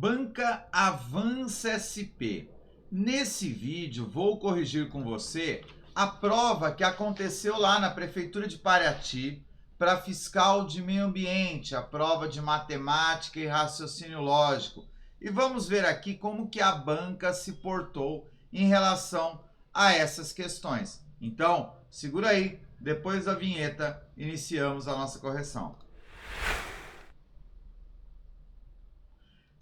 Banca Avança SP. Nesse vídeo vou corrigir com você a prova que aconteceu lá na Prefeitura de Paraty para fiscal de meio ambiente, a prova de matemática e raciocínio lógico. E vamos ver aqui como que a banca se portou em relação a essas questões. Então, segura aí, depois da vinheta iniciamos a nossa correção.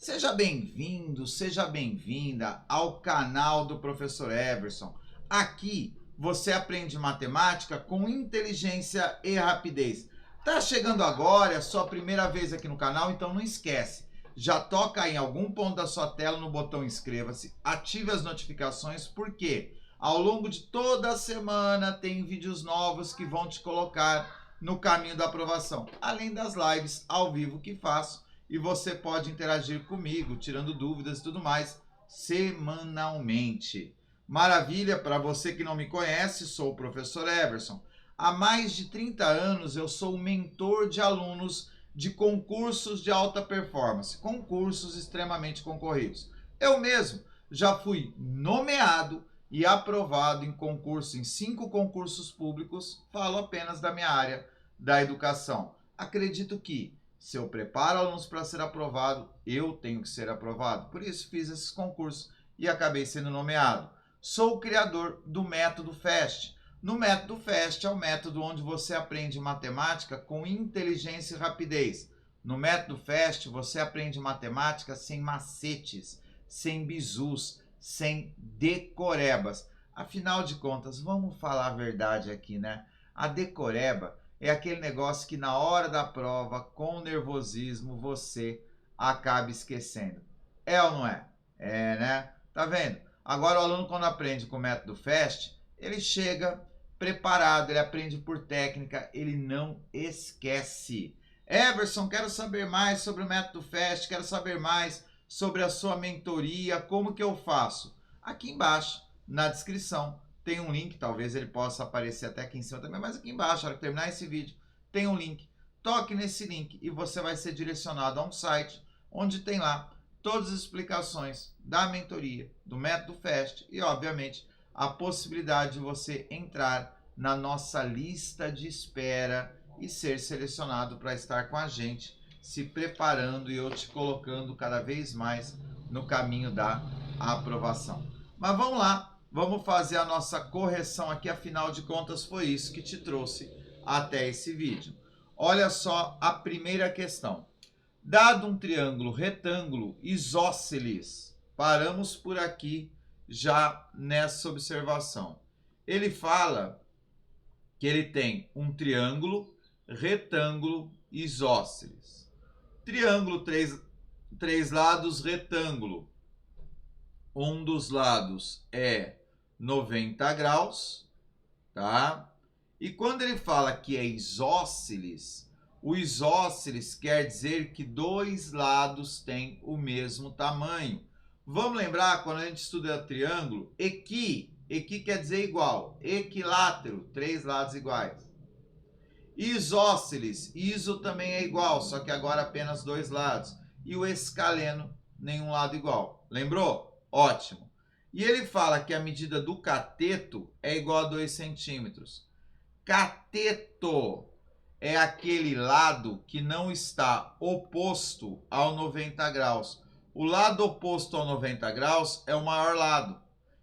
Seja bem-vindo, seja bem-vinda ao canal do Professor Everson. Aqui você aprende matemática com inteligência e rapidez. Tá chegando agora, é a sua primeira vez aqui no canal, então não esquece. Já toca aí em algum ponto da sua tela no botão inscreva-se, ative as notificações, porque ao longo de toda a semana tem vídeos novos que vão te colocar no caminho da aprovação. Além das lives ao vivo que faço. E você pode interagir comigo, tirando dúvidas e tudo mais, semanalmente. Maravilha, para você que não me conhece, sou o Professor Everson. Há mais de 30 anos eu sou mentor de alunos de concursos de alta performance, concursos extremamente concorridos. Eu mesmo já fui nomeado e aprovado em 5 concursos públicos, falo apenas da minha área da educação. Acredito que se eu preparo alunos para ser aprovado, eu tenho que ser aprovado. Por isso fiz esses concursos e acabei sendo nomeado. Sou o criador do método FAST. No método FAST é o método onde você aprende matemática com inteligência e rapidez. No método FAST você aprende matemática sem macetes, sem bizus, sem decorebas. Afinal de contas, vamos falar a verdade aqui, né? A decoreba é aquele negócio que na hora da prova, com nervosismo, você acaba esquecendo. É ou não é? É, né? Tá vendo? Agora o aluno, quando aprende com o método FAST, ele chega preparado, ele aprende por técnica, ele não esquece. Everson, quero saber mais sobre o método FAST, quero saber mais sobre a sua mentoria, como que eu faço? Aqui embaixo, na descrição, tem um link, talvez ele possa aparecer até aqui em cima também, mas aqui embaixo, na hora que terminar esse vídeo, tem um link. Toque nesse link e você vai ser direcionado a um site onde tem lá todas as explicações da mentoria, do método FAST e, obviamente, a possibilidade de você entrar na nossa lista de espera e ser selecionado para estar com a gente, se preparando e eu te colocando cada vez mais no caminho da aprovação. Mas vamos lá. Vamos fazer a nossa correção aqui, afinal de contas foi isso que te trouxe até esse vídeo. Olha só a primeira questão. Dado um triângulo retângulo isósceles, paramos por aqui já nessa observação. Ele fala que ele tem um triângulo retângulo isósceles. Triângulo, três lados, retângulo. Um dos lados é 90 graus, tá? E quando ele fala que é isósceles, o isósceles quer dizer que dois lados têm o mesmo tamanho. Vamos lembrar, quando a gente estuda triângulo, equi quer dizer igual, equilátero, 3 lados iguais. Isósceles, iso também é igual, só que agora apenas 2 lados. E o escaleno, nenhum lado igual. Lembrou? Ótimo. E ele fala que a medida do cateto é igual a 2 centímetros. Cateto é aquele lado que não está oposto ao 90 graus. O lado oposto ao 90 graus é o maior lado.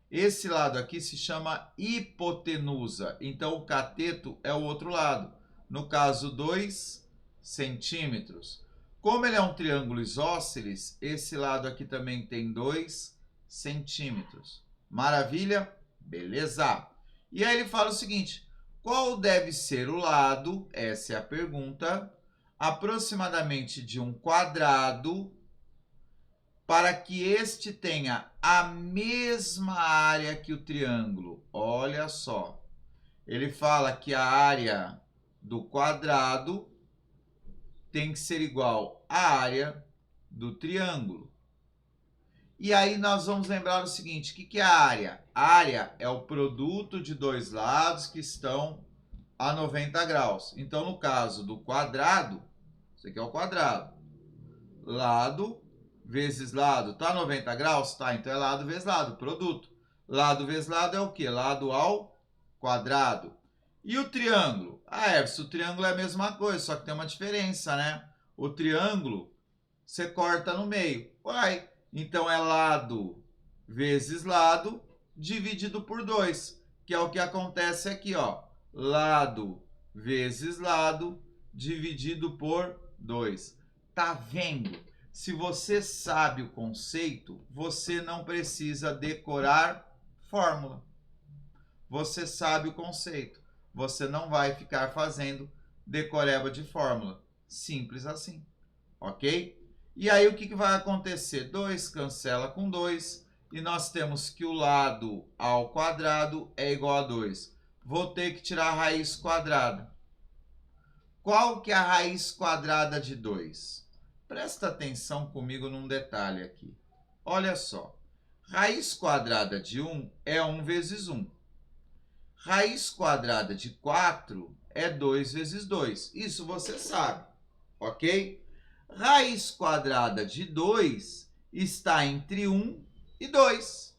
Esse lado aqui se chama hipotenusa. Então, o cateto é o outro lado. No caso, 2 centímetros. Como ele é um triângulo isósceles, esse lado aqui também tem 2 centímetros. Maravilha? Beleza. E aí ele fala o seguinte, qual deve ser o lado, essa é a pergunta, aproximadamente de um quadrado, para que este tenha a mesma área que o triângulo? Olha só, ele fala que a área do quadrado tem que ser igual à área do triângulo. E aí nós vamos lembrar o seguinte, o que é a área? A área é o produto de dois lados que estão a 90 graus. Então, no caso do quadrado, isso aqui é o quadrado. Lado vezes lado. Tá 90 graus? Tá, então é lado vezes lado, produto. Lado vezes lado é o quê? Lado ao quadrado. E o triângulo? Ah, Everson, o triângulo é a mesma coisa, só que tem uma diferença, né? O triângulo, você corta no meio. Uai, então é lado vezes lado dividido por 2, que é o que acontece aqui, ó. Lado vezes lado dividido por 2. Tá vendo? Se você sabe o conceito, você não precisa decorar fórmula. Você sabe o conceito. Você não vai ficar fazendo decoreba de fórmula. Simples assim. Ok? E aí o que vai acontecer? 2 cancela com 2 e nós temos que o lado ao quadrado é igual a 2. Vou ter que tirar a raiz quadrada. Qual que é a raiz quadrada de 2? Presta atenção comigo num detalhe aqui. Olha só. Raiz quadrada de 1 é 1 vezes 1. Raiz quadrada de 4 é 2 vezes 2. Isso você sabe, ok? Raiz quadrada de 2 está entre 1 e 2.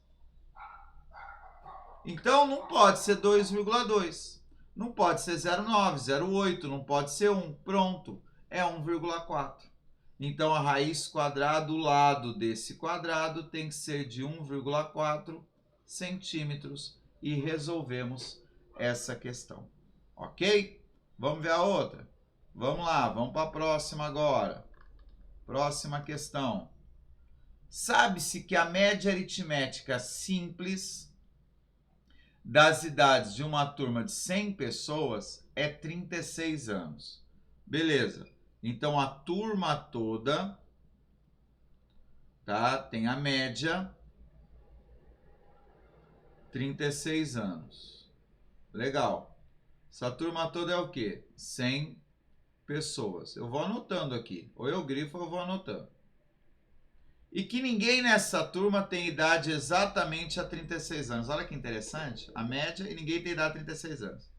Então, não pode ser 2,2. Não pode ser 0,9, 0,8, não pode ser 1. Pronto, é 1,4. Então, a raiz quadrada do lado desse quadrado tem que ser de 1,4 centímetros. E resolvemos essa questão. Ok? Vamos ver a outra? Vamos lá, vamos para a próxima agora. Próxima questão. Sabe-se que a média aritmética simples das idades de uma turma de 100 pessoas é 36 anos. Beleza. Então, a turma toda, tá? Tem a média 36 anos. Legal. Essa turma toda é o quê? 100 pessoas. Eu vou anotando aqui. Ou eu grifo ou eu vou anotando. E que ninguém nessa turma tem idade exatamente a 36 anos. Olha que interessante. A média e ninguém tem idade a 36 anos.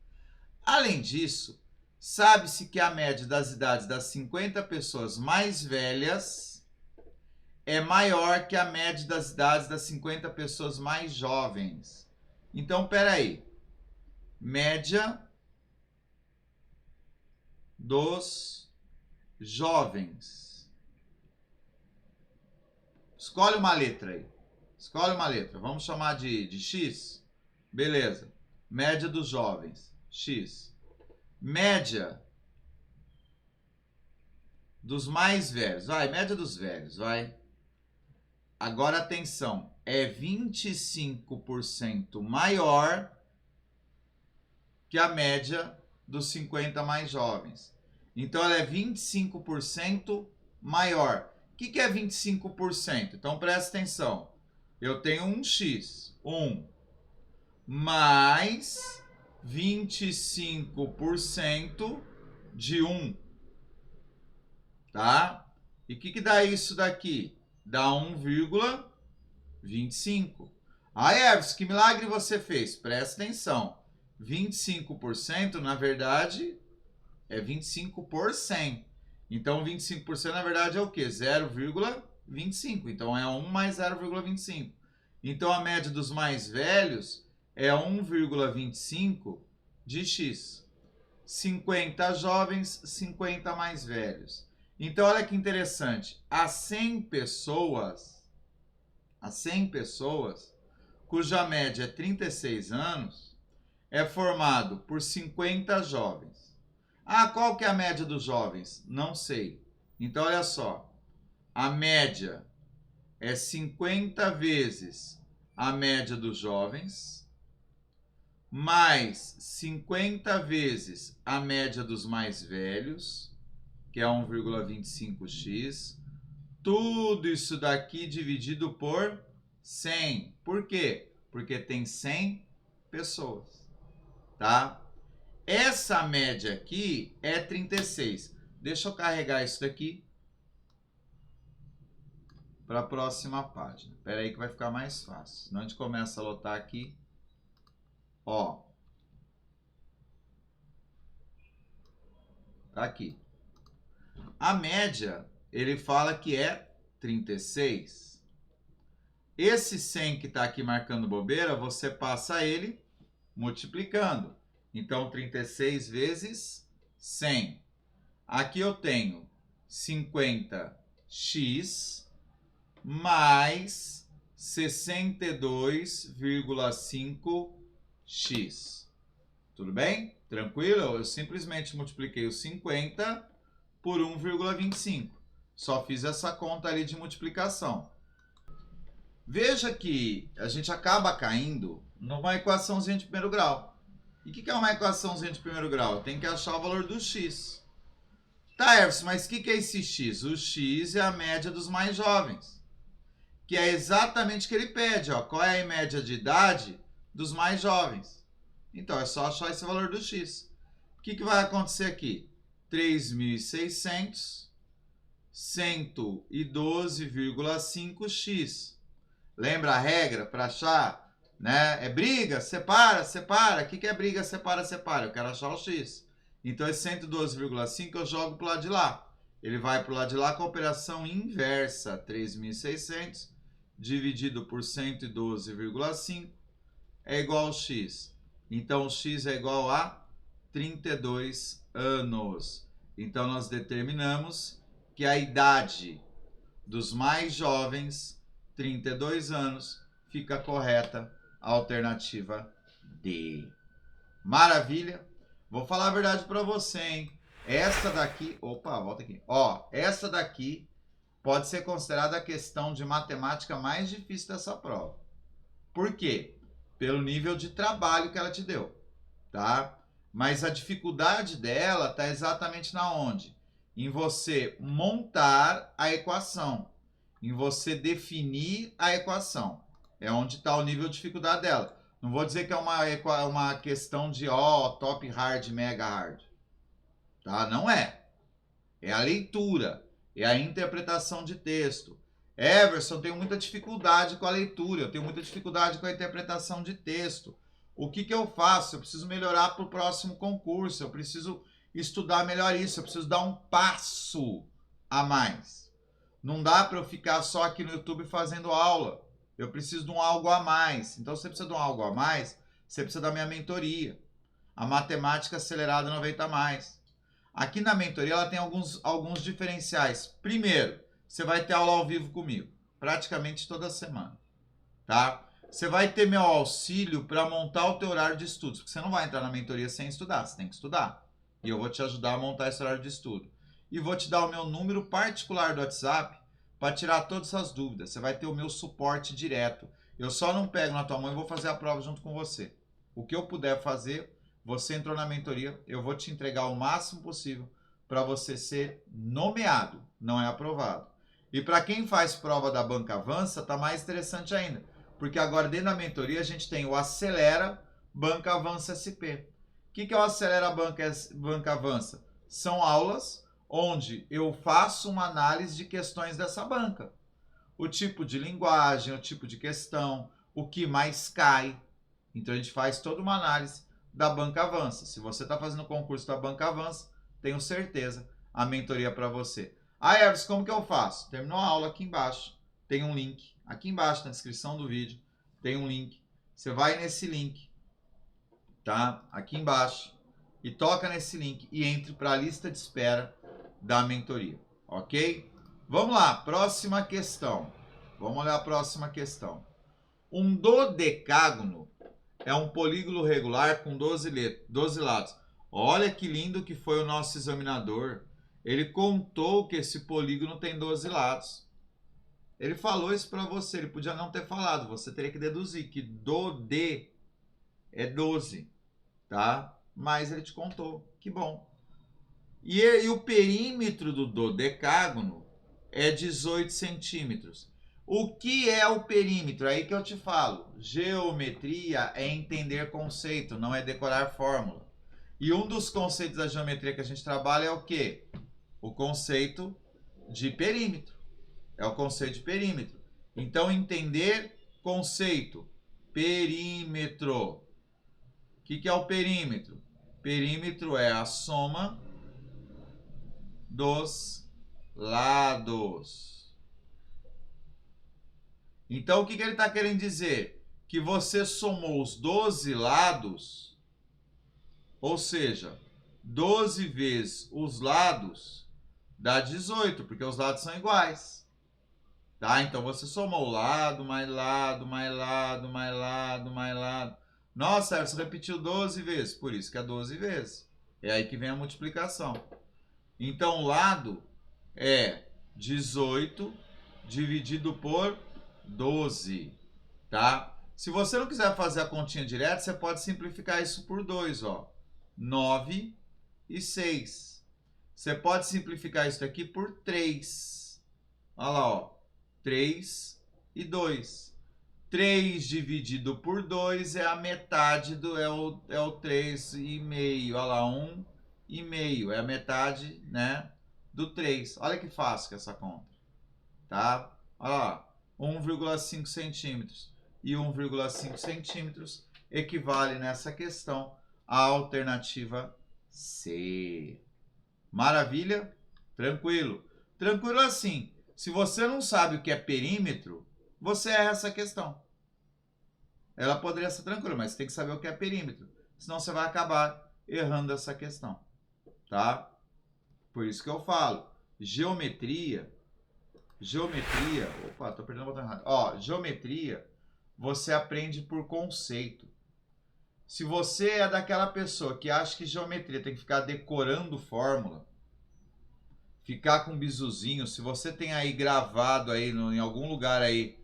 Além disso, sabe-se que a média das idades das 50 pessoas mais velhas é maior que a média das idades das 50 pessoas mais jovens. Então, peraí. Média dos jovens. Escolhe uma letra aí. Escolhe uma letra. Vamos chamar de X? Beleza. Média dos jovens. X. Média dos mais velhos. Vai, média dos velhos. Vai. Agora, atenção. É 25% maior que a média dos 50 mais jovens. Então, ela é 25% maior. O que é 25%? Então, presta atenção. Eu tenho um X, 1, mais 25% de 1. Tá? E o que dá isso daqui? Dá 1,25. Ah, Everson, que milagre você fez? Presta atenção. 25%, na verdade, é 25 por 100. Então, 25% na verdade é o quê? 0,25. Então, é 1 mais 0,25. Então, a média dos mais velhos é 1,25 de X. 50 jovens, 50 mais velhos. Então, olha que interessante. As 100 pessoas, cuja média é 36 anos, é formado por 50 jovens. Ah, qual que é a média dos jovens? Não sei. Então, olha só. A média é 50 vezes a média dos jovens, mais 50 vezes a média dos mais velhos, que é 1,25x. Tudo isso daqui dividido por 100. Por quê? Porque tem 100 pessoas, tá? Essa média aqui é 36. Deixa eu carregar isso daqui para a próxima página. Espera aí que vai ficar mais fácil. Senão a gente começa a lotar aqui. Ó. Tá aqui. A média, ele fala que é 36. Esse 100 que está aqui marcando bobeira, você passa ele multiplicando. Então, 36 vezes 100. Aqui eu tenho 50x mais 62,5x. Tudo bem? Tranquilo? Eu simplesmente multipliquei o 50 por 1,25. Só fiz essa conta ali de multiplicação. Veja que a gente acaba caindo numa equaçãozinha de primeiro grau. E o que é uma equaçãozinha de primeiro grau? Eu tenho que achar o valor do x. Tá, Everson, mas o que é esse x? O x é a média dos mais jovens. Que é exatamente o que ele pede. Ó. Qual é a média de idade dos mais jovens? Então, é só achar esse valor do x. O que vai acontecer aqui? 3.600, 112,5x. Lembra a regra para achar? Né? É briga, separa, separa. O que é briga, separa, separa? Eu quero achar o x. Então, esse 112,5 eu jogo para o lado de lá. Ele vai para o lado de lá com a operação inversa. 3.600 dividido por 112,5 é igual ao x. Então, o x é igual a 32 anos. Então, nós determinamos que a idade dos mais jovens, 32 anos, fica correta a alternativa D. Maravilha? Vou falar a verdade para você, hein? Essa daqui... Opa, volta aqui. Ó, essa daqui pode ser considerada a questão de matemática mais difícil dessa prova. Por quê? Pelo nível de trabalho que ela te deu, tá? Mas a dificuldade dela está exatamente na onde? Em você montar a equação, em você definir a equação. É onde está o nível de dificuldade dela. Não vou dizer que é uma questão de top hard, mega hard. Tá? Não é. É a leitura, é a interpretação de texto. Everson, eu tenho muita dificuldade com a leitura, eu tenho muita dificuldade com a interpretação de texto. O que eu faço? Eu preciso melhorar para o próximo concurso, eu preciso estudar melhor isso, eu preciso dar um passo a mais. Não dá para eu ficar só aqui no YouTube fazendo aula. Eu preciso de um algo a mais. Então, se você precisa de um algo a mais, você precisa da minha mentoria. A Matemática Acelerada 90+. Aqui na mentoria ela tem alguns diferenciais. Primeiro, você vai ter aula ao vivo comigo, praticamente toda semana, tá? Você vai ter meu auxílio para montar o teu horário de estudos, porque você não vai entrar na mentoria sem estudar, você tem que estudar. E eu vou te ajudar a montar esse horário de estudo. E vou te dar o meu número particular do WhatsApp para tirar todas essas dúvidas. Você vai ter o meu suporte direto. Eu só não pego na tua mão e vou fazer a prova junto com você. O que eu puder fazer, você entrou na mentoria, eu vou te entregar o máximo possível para você ser nomeado, não é aprovado. E para quem faz prova da Banca Avança, tá mais interessante ainda, porque agora dentro da mentoria a gente tem o Acelera Banca Avança SP. O que é o Acelera Banca Avança? São aulas onde eu faço uma análise de questões dessa banca. O tipo de linguagem, o tipo de questão, o que mais cai. Então a gente faz toda uma análise da Banca Avança. Se você está fazendo o concurso da Banca Avança, tenho certeza a mentoria para você. Everson, como que eu faço? Terminou a aula aqui embaixo, tem um link. Aqui embaixo na descrição do vídeo tem um link. Você vai nesse link, tá? Aqui embaixo e toca nesse link e entre para a lista de espera da mentoria, ok? Vamos lá, próxima questão. Vamos olhar a próxima questão. Um dodecágono é um polígono regular com 12 lados. Olha que lindo que foi o nosso examinador. Ele contou que esse polígono tem 12 lados. Ele falou isso para você, ele podia não ter falado. Você teria que deduzir que dode é 12, tá? Mas ele te contou, que bom. E o perímetro do dodecágono é 18 centímetros. O que é o perímetro? É aí que eu te falo. Geometria é entender conceito, não é decorar fórmula. E um dos conceitos da geometria que a gente trabalha é o quê? O conceito de perímetro. É o conceito de perímetro. Então, entender conceito. Perímetro. O que é o perímetro? Perímetro é a soma dos lados. Então, o que ele está querendo dizer? Que você somou os 12 lados, ou seja, 12 vezes os lados dá 18, porque os lados são iguais. Tá? Então, você somou lado, mais lado, mais lado, mais lado, mais lado. Nossa, você repetiu 12 vezes, por isso que é 12 vezes. É aí que vem a multiplicação. Então, lado é 18 dividido por 12, tá? Se você não quiser fazer a continha direta, você pode simplificar isso por 2, ó. 9 e 6. Você pode simplificar isso aqui por 3. Olha lá, ó. 3 e 2. 3 dividido por 2 é a metade do... É o 3,5. Olha lá, 1,5. É a metade, né, do 3. Olha que fácil que é essa conta. Tá? Olha lá. 1,5 centímetros. E 1,5 centímetros equivale nessa questão à alternativa C. Maravilha? Tranquilo. Tranquilo assim. Se você não sabe o que é perímetro, você erra essa questão. Ela poderia ser tranquila, mas você tem que saber o que é perímetro. Senão você vai acabar errando essa questão. Tá? Por isso que eu falo. Geometria. Opa, tô perdendo o botão errado. Ó, geometria, você aprende por conceito. Se você é daquela pessoa que acha que geometria tem que ficar decorando fórmula, ficar com bizuzinho, se você tem aí gravado aí em algum lugar aí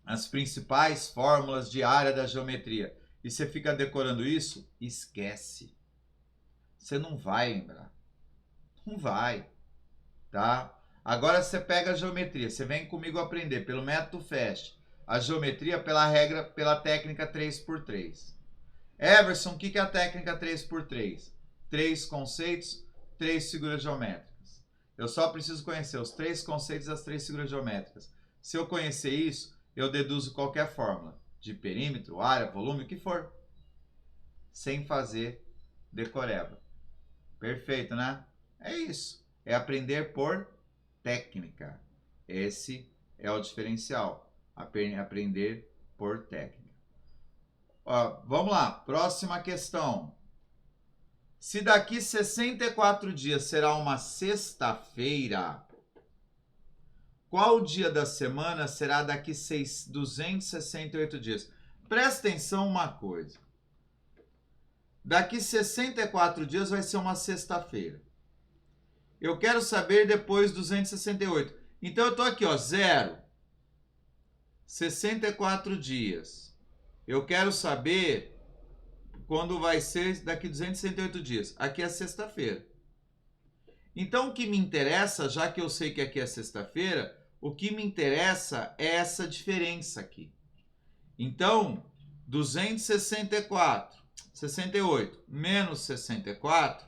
as principais fórmulas de área da geometria e você fica decorando isso, esquece. Você não vai lembrar. Não vai, tá? Agora você pega a geometria, você vem comigo aprender pelo método FAST, a geometria pela técnica 3x3. Everson, o que é a técnica 3x3? 3 conceitos, 3 figuras geométricas. Eu só preciso conhecer os 3 conceitos e as 3 figuras geométricas. Se eu conhecer isso, eu deduzo qualquer fórmula de perímetro, área, volume, o que for, sem fazer decoreba. Perfeito, né? É isso. É aprender por técnica. Esse é o diferencial. Aprender por técnica. Ó, vamos lá. Próxima questão. Se daqui 64 dias será uma sexta-feira, qual dia da semana será daqui 268 dias? Presta atenção uma coisa. Daqui 64 dias vai ser uma sexta-feira. Eu quero saber depois 268. Então eu estou aqui, ó, 0, 64 dias. Eu quero saber quando vai ser daqui 268 dias. Aqui é sexta-feira. Então o que me interessa, já que eu sei que aqui é sexta-feira, o que me interessa é essa diferença aqui. Então, 68 menos 64,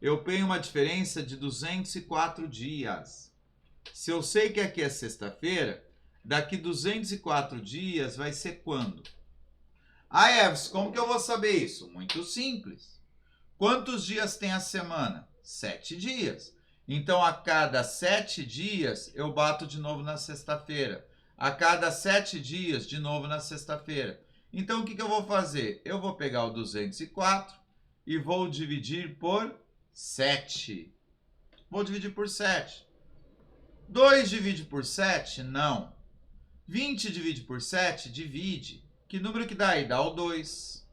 eu tenho uma diferença de 204 dias. Se eu sei que aqui é sexta-feira, daqui 204 dias vai ser quando? Ah, Everson, como que eu vou saber isso? Muito simples. Quantos dias tem a semana? 7 dias. Então, a cada 7 dias, eu bato de novo na sexta-feira. A cada 7 dias, de novo na sexta-feira. Então, o que eu vou fazer? Eu vou pegar o 204 e vou dividir por 7. Vou dividir por 7. 2 divide por 7? Não. 20 divide por 7? Divide. Que número que dá aí? Dá o 2.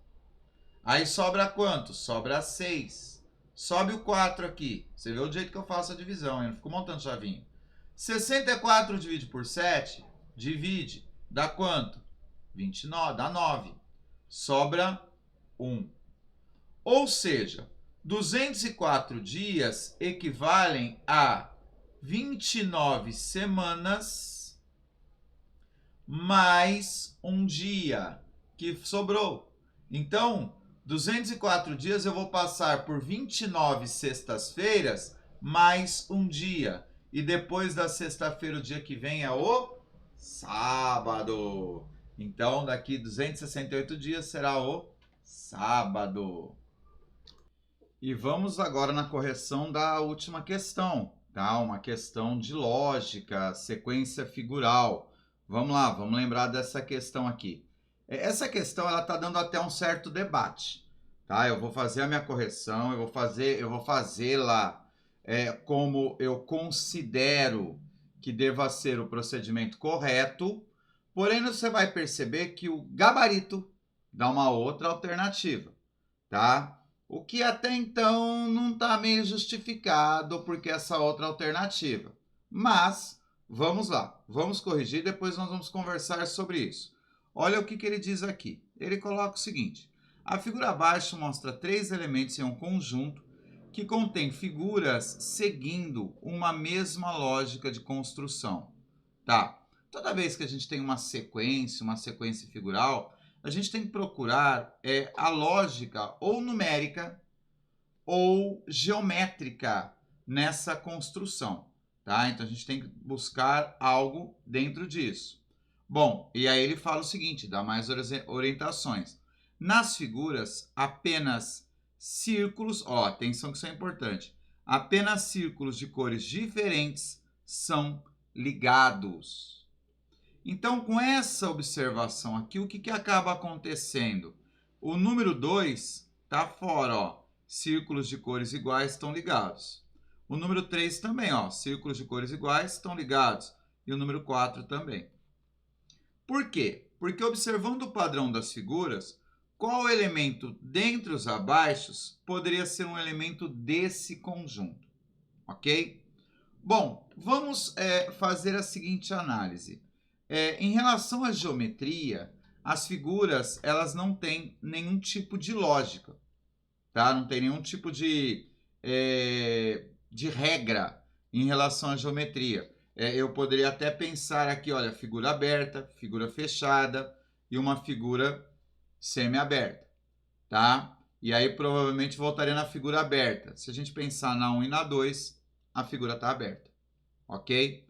Aí sobra quanto? Sobra 6. Sobe o 4 aqui. Você vê o jeito que eu faço a divisão, hein? Não fico montando chavinho. 64 divide por 7? Divide. Dá quanto? 29. Dá 9. Sobra 1. Ou seja, 204 dias equivalem a 29 semanas mais um dia que sobrou. Então, 204 dias eu vou passar por 29 sextas-feiras mais um dia. E depois da sexta-feira, o dia que vem é o sábado. Então, daqui 268 dias será o sábado. E vamos agora na correção da última questão, tá? Uma questão de lógica, sequência figural. Vamos lá, vamos lembrar dessa questão aqui. Essa questão ela está dando até um certo debate, tá? Eu vou fazer a minha correção, eu vou fazê-la como eu considero que deva ser o procedimento correto. Porém, você vai perceber que o gabarito dá uma outra alternativa, tá? O que até então não está meio justificado porque essa outra alternativa. Mas, vamos lá, vamos corrigir, depois nós vamos conversar sobre isso. Olha o que ele diz aqui. Ele coloca o seguinte: a figura abaixo mostra 3 elementos em um conjunto que contém figuras seguindo uma mesma lógica de construção. Tá? Toda vez que a gente tem uma sequência figural, a gente tem que procurar a lógica ou numérica ou geométrica nessa construção, tá? Então a gente tem que buscar algo dentro disso. Bom, e aí ele fala o seguinte, dá mais orientações. Nas figuras, apenas círculos, ó, atenção que isso é importante, apenas círculos de cores diferentes são ligados. Então, com essa observação aqui, o que acaba acontecendo? O número 2 está fora, ó. Círculos de cores iguais estão ligados. O número 3 também, ó. Círculos de cores iguais estão ligados. E o número 4 também. Por quê? Porque observando o padrão das figuras, qual elemento dentre os abaixos poderia ser um elemento desse conjunto? Ok? Bom, vamos fazer a seguinte análise. Em relação à geometria, as figuras elas não têm nenhum tipo de lógica, tá? Não tem nenhum tipo de regra em relação à geometria. Eu poderia até pensar aqui, olha, figura aberta, figura fechada e uma figura semi-aberta, tá? E aí provavelmente voltaria na figura aberta. Se a gente pensar na 1 e na 2, a figura está aberta, ok?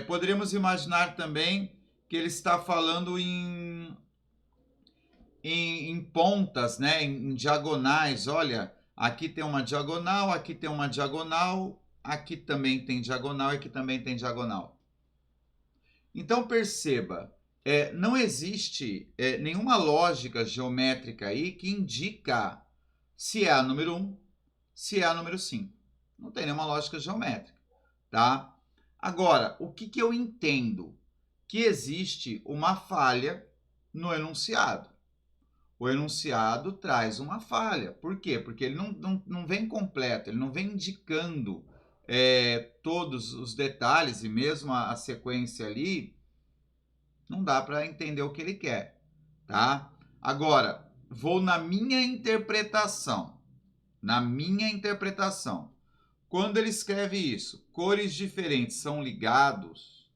Poderíamos imaginar também que ele está falando em pontas, né? Em diagonais. Olha, aqui tem uma diagonal, aqui tem uma diagonal, aqui também tem diagonal e aqui também tem diagonal. Então perceba, não existe nenhuma lógica geométrica aí que indica se é a número 1, se é a número 5. Não tem nenhuma lógica geométrica, tá? Agora, o que eu entendo? Que existe uma falha no enunciado. O enunciado traz uma falha. Por quê? Porque ele não vem completo, ele não vem indicando todos os detalhes e mesmo a sequência ali, não dá para entender o que ele quer, tá? Agora, vou na minha interpretação. Na minha interpretação. Quando ele escreve isso, cores diferentes são ligados,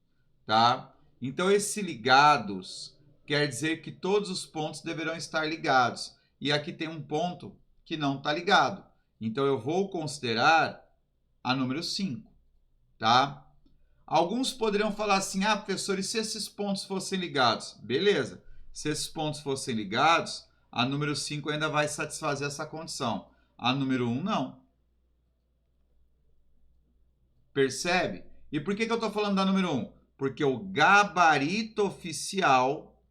tá? Então, esse ligados quer dizer que todos os pontos deverão estar ligados. E aqui tem um ponto que não está ligado. Então, eu vou considerar a número 5, tá? Alguns poderiam falar assim, professor, e se esses pontos fossem ligados? Beleza. Se esses pontos fossem ligados, a número 5 ainda vai satisfazer essa condição. A número 1, não. Percebe? E por que eu estou falando da número 1? Porque o gabarito oficial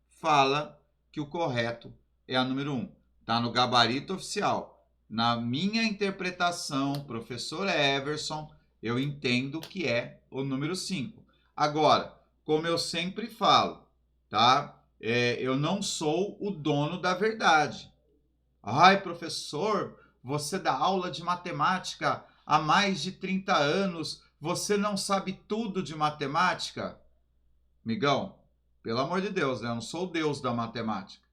fala que o correto é a número 1. Está no gabarito oficial. Na minha interpretação, professor Everson, eu entendo que é o número 5. Agora, como eu sempre falo, tá? Eu não sou o dono da verdade. Ai, professor, você dá aula de matemática há mais de 30 anos, você não sabe tudo de matemática? Migão, pelo amor de Deus, né? Eu não sou o Deus da matemática,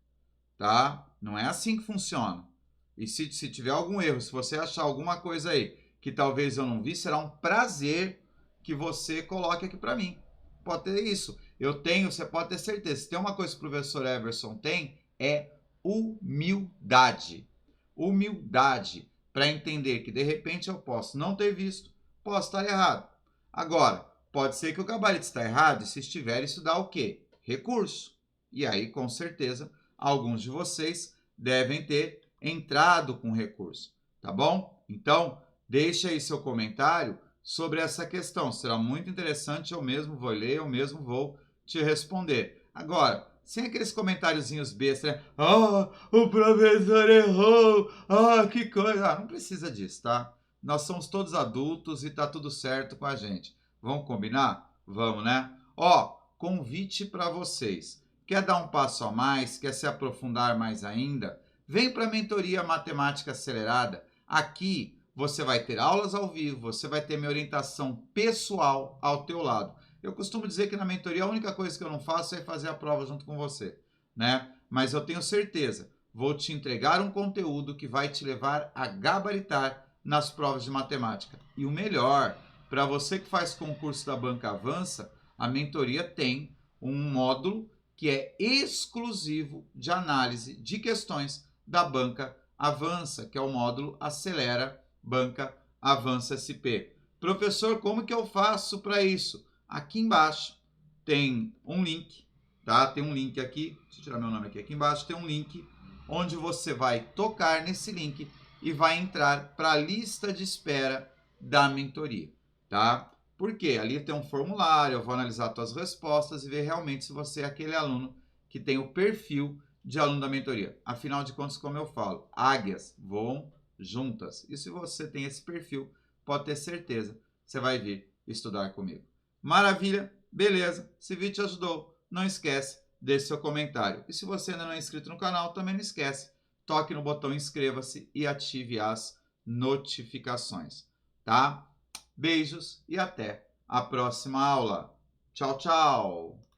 tá? Não é assim que funciona. E se tiver algum erro, se você achar alguma coisa aí que talvez eu não vi, será um prazer que você coloque aqui para mim. Pode ter isso. Eu tenho, você pode ter certeza. Se tem uma coisa que o professor Everson tem, é humildade. Humildade para entender que de repente eu posso não ter visto, posso estar errado. Agora, pode ser que o gabarito está errado e se estiver, isso dá o quê? Recurso. E aí, com certeza, alguns de vocês devem ter entrado com recurso, tá bom? Então, deixa aí seu comentário sobre essa questão. Será muito interessante, eu mesmo vou ler, eu mesmo vou te responder. Agora, sem aqueles comentáriozinhos bestas, né? Ah, o professor errou, ah, que coisa. Ah, não precisa disso, tá? Nós somos todos adultos e tá tudo certo com a gente. Vamos combinar? Vamos, né? Ó, convite para vocês. Quer dar um passo a mais? Quer se aprofundar mais ainda? Vem para a mentoria Matemática Acelerada. Aqui você vai ter aulas ao vivo, você vai ter minha orientação pessoal ao teu lado. Eu costumo dizer que na mentoria a única coisa que eu não faço é fazer a prova junto com você, né? Mas eu tenho certeza, vou te entregar um conteúdo que vai te levar a gabaritar nas provas de matemática. E o melhor, para você que faz concurso da Banca Avança, a mentoria tem um módulo que é exclusivo de análise de questões da Banca Avança, que é o módulo Acelera Banca Avança SP. Professor, como que eu faço para isso? Aqui embaixo tem um link, tá? Tem um link aqui, deixa eu tirar meu nome aqui. Aqui embaixo tem um link onde você vai tocar nesse link e vai entrar para a lista de espera da mentoria, tá? Porque ali tem um formulário, eu vou analisar suas respostas e ver realmente se você é aquele aluno que tem o perfil de aluno da mentoria. Afinal de contas, como eu falo, águias voam juntas. E se você tem esse perfil, pode ter certeza, você vai vir estudar comigo. Maravilha? Beleza? Se o vídeo te ajudou, não esquece, deixe seu comentário. E se você ainda não é inscrito no canal, também não esquece, toque no botão inscreva-se e ative as notificações, tá? Beijos e até a próxima aula. Tchau, tchau!